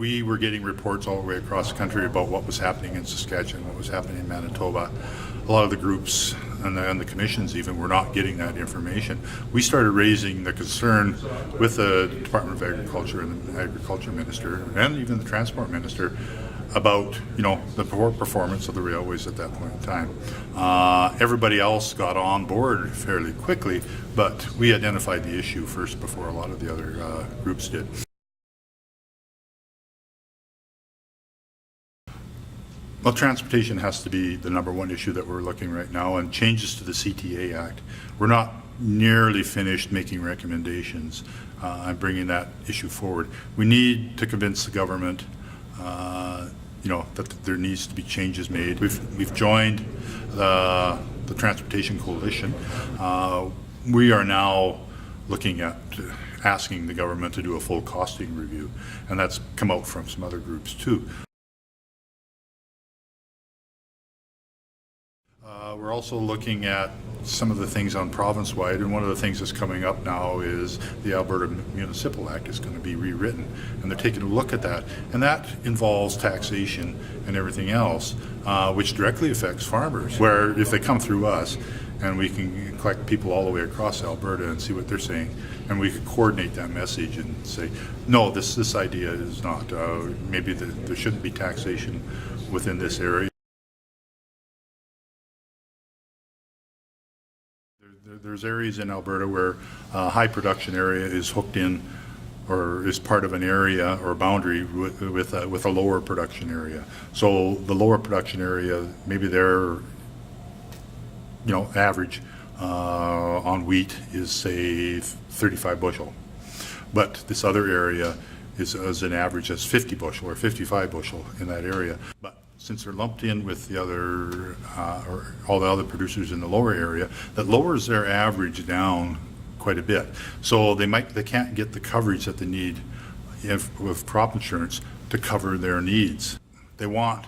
We were getting reports all the way across the country about what was happening in Saskatchewan, what was happening in Manitoba. A lot of the groups and the commissions even were not getting that information. We started raising the concern with the Department of Agriculture and the Agriculture Minister and even the Transport Minister about, the poor performance of the railways at that point in time. Everybody else got on board fairly quickly, but we identified the issue first before a lot of the other groups did. Well, transportation has to be the number one issue that we're looking right now, and changes to the CTA Act. We're not nearly finished making recommendations and bringing that issue forward. We need to convince the government that there needs to be changes made. We've joined the Transportation Coalition. We are now looking at asking the government to do a full costing review, and that's come out from some other groups too. We're also looking at some of the things on province-wide, and one of the things that's coming up now is the Alberta Municipal Act is going to be rewritten, and they're taking a look at that, and that involves taxation and everything else, which directly affects farmers, where if they come through us and we can collect people all the way across Alberta and see what they're saying, and we could coordinate that message and say, no, this idea is not, maybe there shouldn't be taxation within this area. There's areas in Alberta where a high production area is hooked in or is part of an area or boundary with a lower production area. So the lower production area, maybe their average on wheat is say 35 bushel, but this other area is an average that's 50 bushel or 55 bushel in that area. But since they're lumped in with the other, or all the other producers in the lower area, that lowers their average down quite a bit. So they can't get the coverage that they need with crop insurance to cover their needs. They want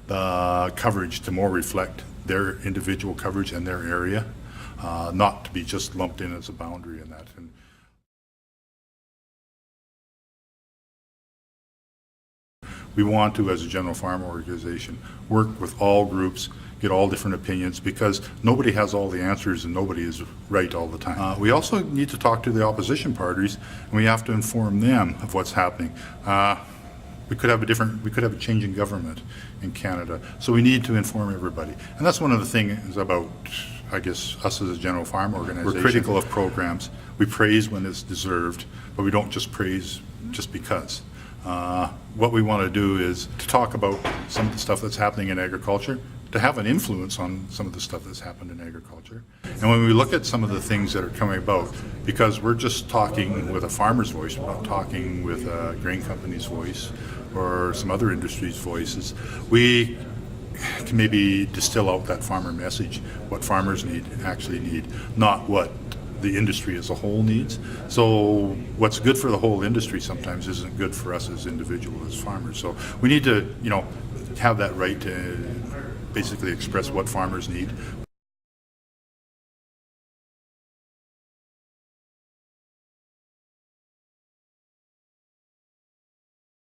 the coverage to more reflect their individual coverage and their area, not to be just lumped in as a boundary in that. And we want to, as a general farm organization, work with all groups, get all different opinions, because nobody has all the answers and nobody is right all the time. We also need to talk to the opposition parties, and we have to inform them of what's happening. We could have a change in government in Canada, so we need to inform everybody. And that's one of the things about, I guess, us as a general farm organization. We're critical of programs. We praise when it's deserved, but we don't just praise just because. What we want to do is to talk about some of the stuff that's happening in agriculture, to have an influence on some of the stuff that's happened in agriculture. And when we look at some of the things that are coming about, because we're just talking with a farmer's voice, we're not talking with a grain company's voice or some other industry's voices, we can maybe distill out that farmer message, what farmers actually need, not what the industry as a whole needs. So what's good for the whole industry sometimes isn't good for us as individuals, as farmers. So we need to, have that right to basically express what farmers need,